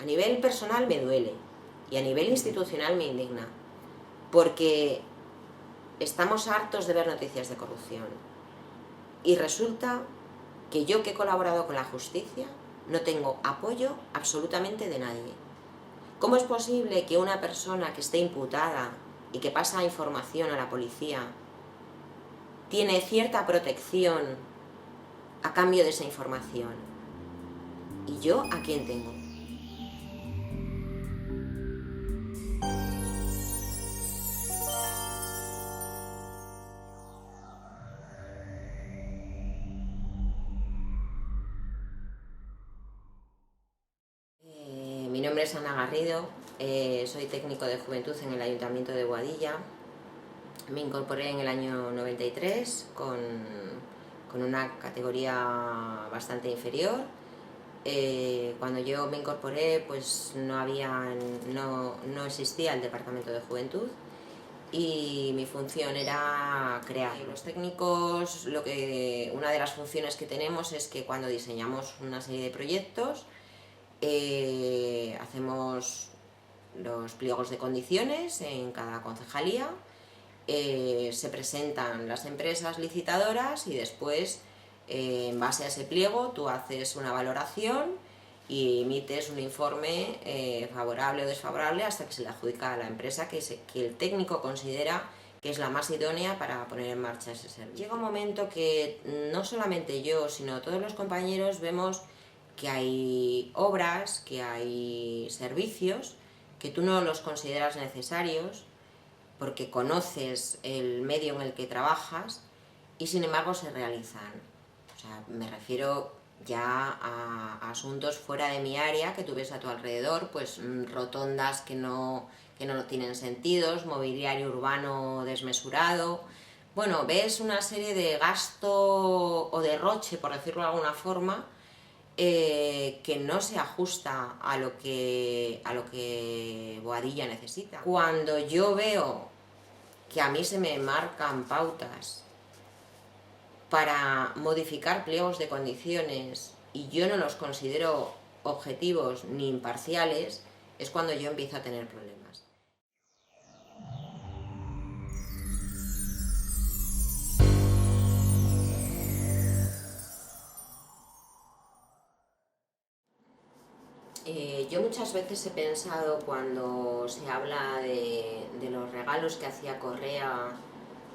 A nivel personal me duele y a nivel institucional me indigna, porque estamos hartos de ver noticias de corrupción y resulta que yo, que he colaborado con la justicia, no tengo apoyo absolutamente de nadie. ¿Cómo es posible que una persona que esté imputada y que pasa información a la policía tiene cierta protección a cambio de esa información? ¿Y yo a quién tengo? Mi nombre es Ana Garrido, soy técnico de juventud en el Ayuntamiento de Boadilla. Me incorporé en el año 93 con una categoría bastante inferior. Cuando yo me incorporé, pues no existía el departamento de juventud y mi función era crear. Los técnicos, una de las funciones que tenemos es que cuando diseñamos una serie de proyectos, hacemos los pliegos de condiciones en cada concejalía, se presentan las empresas licitadoras y después, en base a ese pliego, tú haces una valoración y emites un informe favorable o desfavorable hasta que se le adjudica a la empresa que el técnico considera que es la más idónea para poner en marcha ese servicio. Llega un momento que no solamente yo, sino todos los compañeros vemos que hay obras, que hay servicios que tú no los consideras necesarios porque conoces el medio en el que trabajas y sin embargo se realizan. O sea, me refiero ya a asuntos fuera de mi área que tú ves a tu alrededor, pues rotondas que no tienen sentidos, mobiliario urbano desmesurado. Bueno, ves una serie de gasto o derroche, por decirlo de alguna forma, que no se ajusta a lo que Boadilla necesita. Cuando yo veo que a mí se me marcan pautas para modificar pliegos de condiciones y yo no los considero objetivos ni imparciales, es cuando yo empiezo a tener problemas. Yo muchas veces he pensado, cuando se habla de los regalos que hacía Correa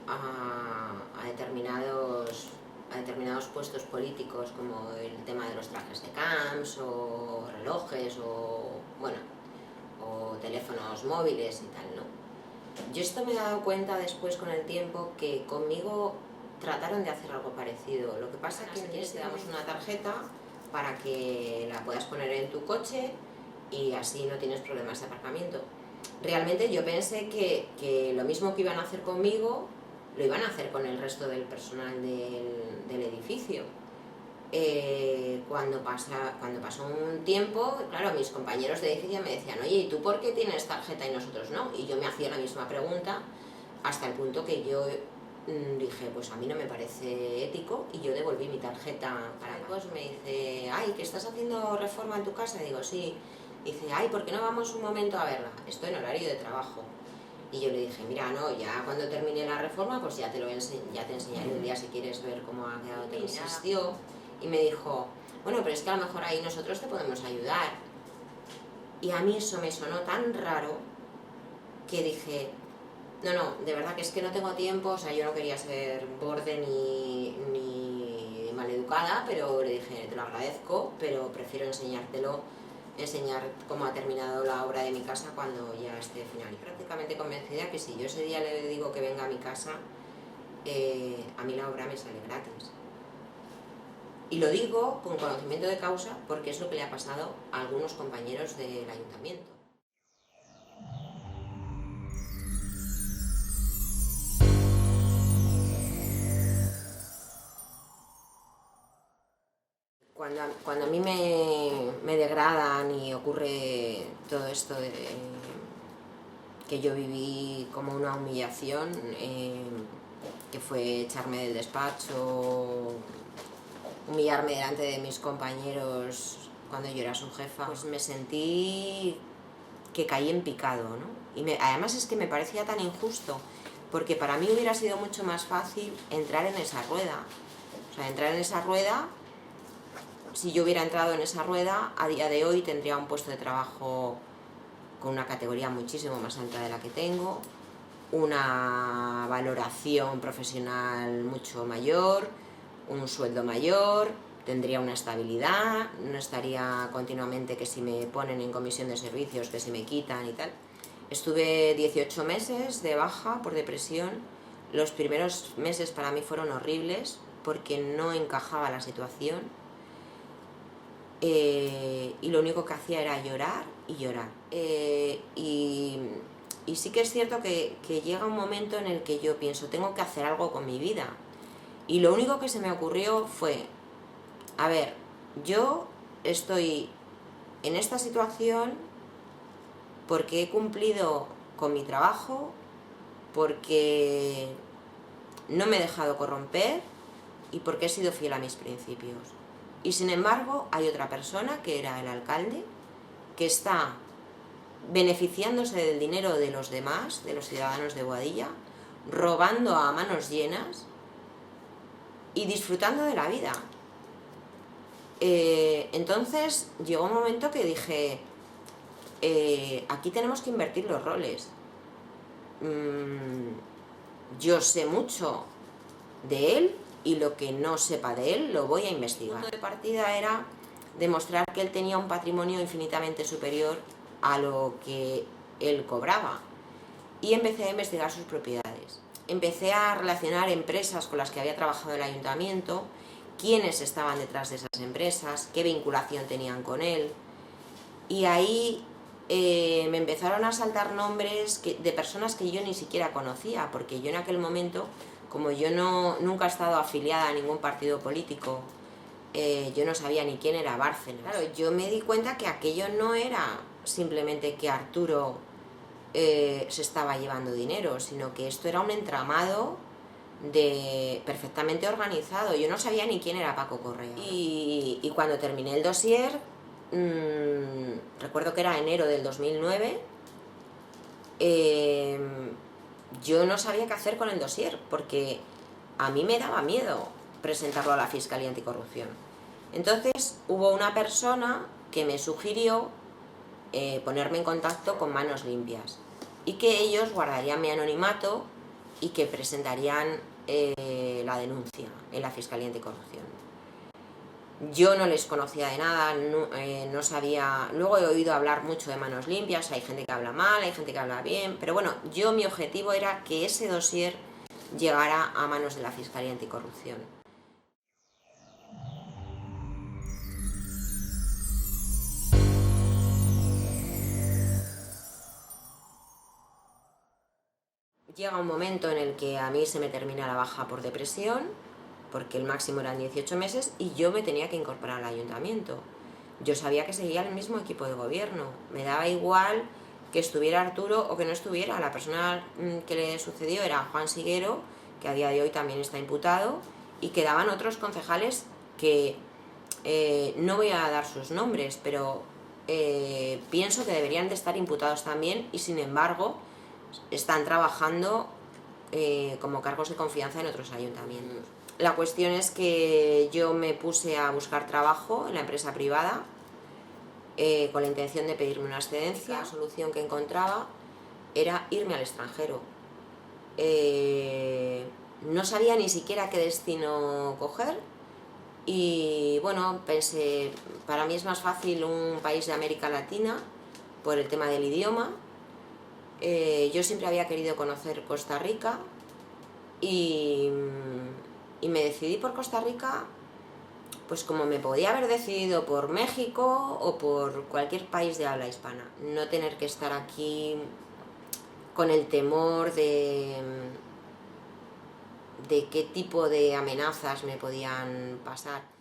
a determinados puestos políticos, como el tema de los trajes de camps o relojes o teléfonos móviles y tal, ¿no? Yo esto me he dado cuenta después, con el tiempo, que conmigo trataron de hacer algo parecido. Lo que pasa es que te damos una tarjeta para que la puedas poner en tu coche y así no tienes problemas de aparcamiento. Realmente yo pensé que lo mismo que iban a hacer conmigo lo iban a hacer con el resto del personal del edificio. Cuando pasó un tiempo, claro, mis compañeros de edificio me decían: oye, ¿y tú por qué tienes tarjeta y nosotros no? Y yo me hacía la misma pregunta, hasta el punto que yo dije, pues a mí no me parece ético, y yo devolví mi tarjeta. Pues me dice: ay, ¿que estás haciendo reforma en tu casa? Y digo, sí. Dice: ay, ¿por qué no vamos un momento a verla? Estoy en horario de trabajo. Y yo le dije: mira, no, ya cuando termine la reforma, pues ya te enseñaré un día si quieres ver cómo ha quedado terminada. Insistió y me dijo: bueno, pero es que a lo mejor ahí nosotros te podemos ayudar. Y a mí eso me sonó tan raro que dije: no, de verdad que es que no tengo tiempo. O sea, yo no quería ser borde ni maleducada, pero le dije: te lo agradezco, pero prefiero enseñar cómo ha terminado la obra de mi casa cuando ya esté final. Y prácticamente convencida que si yo ese día le digo que venga a mi casa, a mí la obra me sale gratis. Y lo digo con conocimiento de causa porque es lo que le ha pasado a algunos compañeros del ayuntamiento. Cuando a mí me degradan y ocurre todo esto que yo viví como una humillación, que fue echarme del despacho, humillarme delante de mis compañeros cuando yo era su jefa, pues me sentí que caí en picado, ¿no? Y además es que me parecía tan injusto, porque para mí hubiera sido mucho más fácil entrar en esa rueda. O sea, entrar en esa rueda, si yo hubiera entrado en esa rueda, a día de hoy tendría un puesto de trabajo con una categoría muchísimo más alta de la que tengo, una valoración profesional mucho mayor, un sueldo mayor, tendría una estabilidad, no estaría continuamente que si me ponen en comisión de servicios, que si me quitan y tal. Estuve 18 meses de baja por depresión. Los primeros meses para mí fueron horribles porque no encajaba la situación, y lo único que hacía era llorar y llorar. Y sí que es cierto que llega un momento en el que yo pienso, tengo que hacer algo con mi vida. Y lo único que se me ocurrió fue, a ver, yo estoy en esta situación porque he cumplido con mi trabajo, porque no me he dejado corromper y porque he sido fiel a mis principios. Y sin embargo, hay otra persona, que era el alcalde, que está beneficiándose del dinero de los demás, de los ciudadanos de Boadilla, robando a manos llenas y disfrutando de la vida. Entonces llegó un momento que dije, aquí tenemos que invertir los roles. Yo sé mucho de él y lo que no sepa de él lo voy a investigar. El punto de partida era demostrar que él tenía un patrimonio infinitamente superior a lo que él cobraba, y empecé a investigar sus propiedades. Empecé a relacionar empresas con las que había trabajado el ayuntamiento, quiénes estaban detrás de esas empresas, qué vinculación tenían con él, y ahí me empezaron a saltar nombres de personas que yo ni siquiera conocía, porque yo en aquel momento, como yo nunca he estado afiliada a ningún partido político, yo no sabía ni quién era Bárcenas. Claro, yo me di cuenta que aquello no era simplemente que Arturo se estaba llevando dinero, sino que esto era un entramado perfectamente organizado. Yo no sabía ni quién era Paco Correa. Y cuando terminé el dossier, recuerdo que era enero del 2009, yo no sabía qué hacer con el dossier, porque a mí me daba miedo presentarlo a la Fiscalía Anticorrupción. Entonces hubo una persona que me sugirió ponerme en contacto con Manos Limpias y que ellos guardarían mi anonimato y que presentarían la denuncia en la Fiscalía Anticorrupción. Yo no les conocía de nada, no sabía. Luego he oído hablar mucho de Manos Limpias, hay gente que habla mal, hay gente que habla bien, pero bueno, mi objetivo era que ese dossier llegara a manos de la Fiscalía Anticorrupción. Llega un momento en el que a mí se me termina la baja por depresión, porque el máximo eran 18 meses y yo me tenía que incorporar al ayuntamiento. Yo sabía que seguía el mismo equipo de gobierno, me daba igual que estuviera Arturo o que no estuviera. La persona que le sucedió era Juan Siguero, que a día de hoy también está imputado, y quedaban otros concejales que no voy a dar sus nombres, pero pienso que deberían de estar imputados también, y sin embargo están trabajando como cargos de confianza en otros ayuntamientos. La cuestión es que yo me puse a buscar trabajo en la empresa privada con la intención de pedirme una excedencia. La solución que encontraba era irme al extranjero. No sabía ni siquiera qué destino coger y bueno, pensé, para mí es más fácil un país de América Latina por el tema del idioma. Yo siempre había querido conocer Costa Rica y me decidí por Costa Rica, pues como me podía haber decidido por México o por cualquier país de habla hispana. No tener que estar aquí con el temor de qué tipo de amenazas me podían pasar.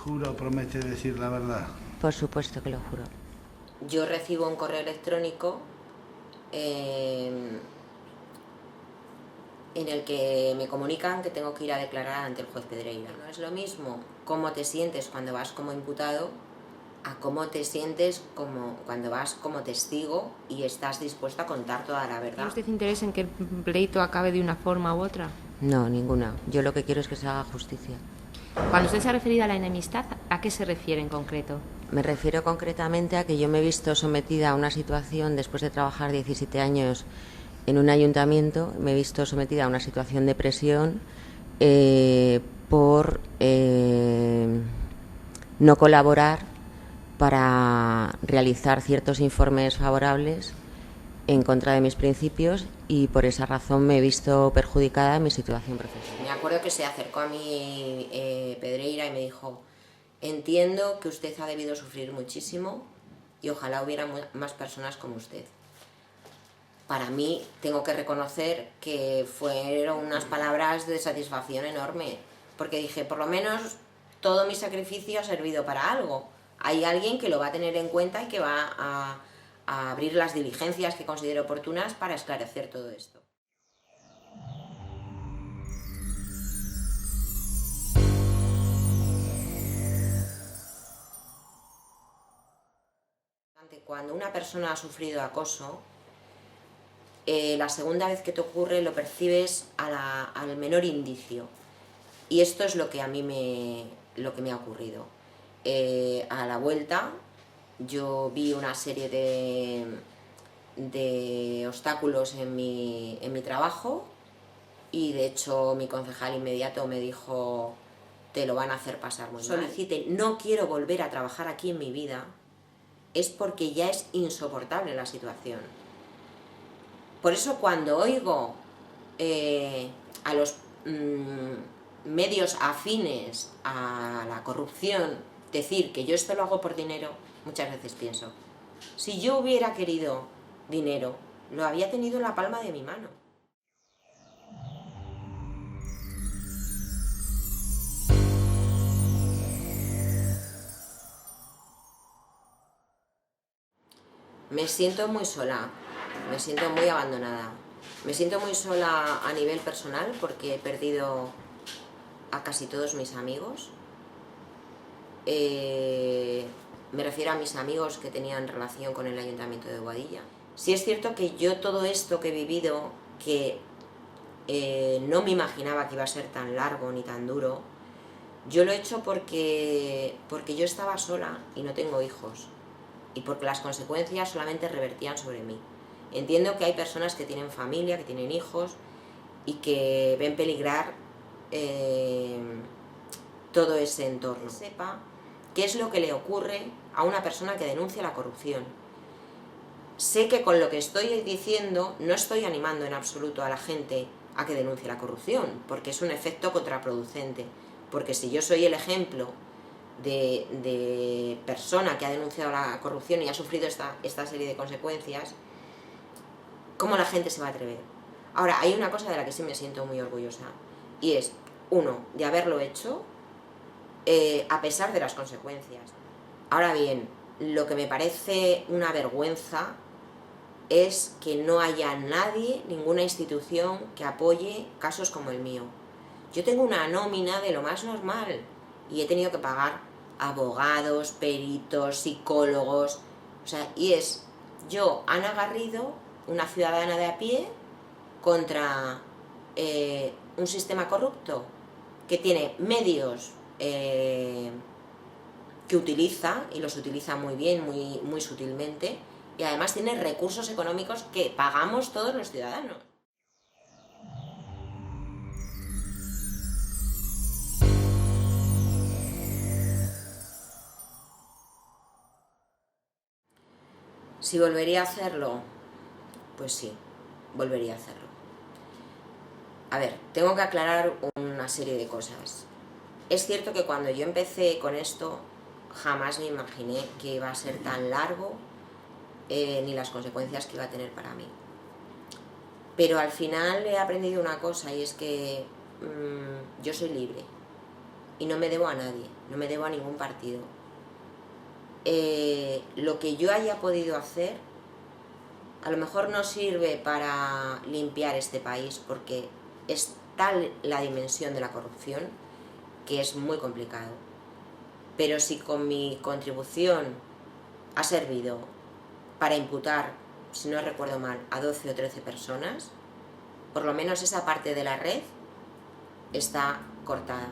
¿Jura o promete decir la verdad? Por supuesto que lo juro. Yo recibo un correo electrónico en el que me comunican que tengo que ir a declarar ante el juez Pedreira. No es lo mismo cómo te sientes cuando vas como imputado a cómo te sientes cuando vas como testigo y estás dispuesto a contar toda la verdad. ¿Tiene usted interés en que el pleito acabe de una forma u otra? No, ninguna. Yo lo que quiero es que se haga justicia. Cuando usted se ha referido a la enemistad, ¿a qué se refiere en concreto? Me refiero concretamente a que yo me he visto sometida a una situación, después de trabajar 17 años en un ayuntamiento, me he visto sometida a una situación de presión por no colaborar para realizar ciertos informes favorables en contra de mis principios, y por esa razón me he visto perjudicada en mi situación profesional. Me acuerdo que se acercó a mí Pedreira y me dijo: entiendo que usted ha debido sufrir muchísimo y ojalá hubiera más personas como usted. Para mí, tengo que reconocer que fueron unas palabras de satisfacción enorme, porque dije, por lo menos todo mi sacrificio ha servido para algo. Hay alguien que lo va a tener en cuenta y que va a abrir las diligencias que considere oportunas para esclarecer todo esto. Cuando una persona ha sufrido acoso, la segunda vez que te ocurre lo percibes al menor indicio. Y esto es lo que a mí me ha ocurrido. A la vuelta yo vi una serie de obstáculos en mi trabajo, y de hecho mi concejal inmediato me dijo: te lo van a hacer pasar muy mal. Solicite, no quiero volver a trabajar aquí en mi vida, es porque ya es insoportable la situación. Por eso cuando oigo a los medios afines a la corrupción decir que yo esto lo hago por dinero, muchas veces pienso, si yo hubiera querido dinero, lo había tenido en la palma de mi mano. Me siento muy sola, me siento muy abandonada, me siento muy sola a nivel personal porque he perdido a casi todos mis amigos. Me refiero a mis amigos que tenían relación con el Ayuntamiento de Boadilla. Sí es cierto que yo todo esto que he vivido, que no me imaginaba que iba a ser tan largo ni tan duro, yo lo he hecho porque yo estaba sola y no tengo hijos, y porque las consecuencias solamente revertían sobre mí. Entiendo que hay personas que tienen familia, que tienen hijos y que ven peligrar todo ese entorno. Que sepa qué es lo que le ocurre a una persona que denuncia la corrupción. Sé que con lo que estoy diciendo no estoy animando en absoluto a la gente a que denuncie la corrupción, porque es un efecto contraproducente. Porque si yo soy el ejemplo de persona que ha denunciado la corrupción y ha sufrido esta serie de consecuencias, ¿cómo la gente se va a atrever? Ahora, hay una cosa de la que sí me siento muy orgullosa, y es, uno, de haberlo hecho a pesar de las consecuencias. Ahora bien, lo que me parece una vergüenza es que no haya nadie, ninguna institución que apoye casos como el mío. Yo tengo una nómina de lo más normal y he tenido que pagar abogados, peritos, psicólogos, o sea, y es yo, Ana Garrido, una ciudadana de a pie, contra un sistema corrupto que tiene medios que utiliza, y los utiliza muy bien, muy sutilmente, y además tiene recursos económicos que pagamos todos los ciudadanos. Si volvería a hacerlo, pues sí, volvería a hacerlo. A ver, tengo que aclarar una serie de cosas. Es cierto que cuando yo empecé con esto, jamás me imaginé que iba a ser tan largo, ni las consecuencias que iba a tener para mí. Pero al final he aprendido una cosa, y es que yo soy libre. y no me debo a nadie, no me debo a ningún partido. Lo que yo haya podido hacer a lo mejor no sirve para limpiar este país, porque es tal la dimensión de la corrupción que es muy complicado. Pero si con mi contribución ha servido para imputar, si no recuerdo mal, a 12 o 13 personas, por lo menos esa parte de la red está cortada.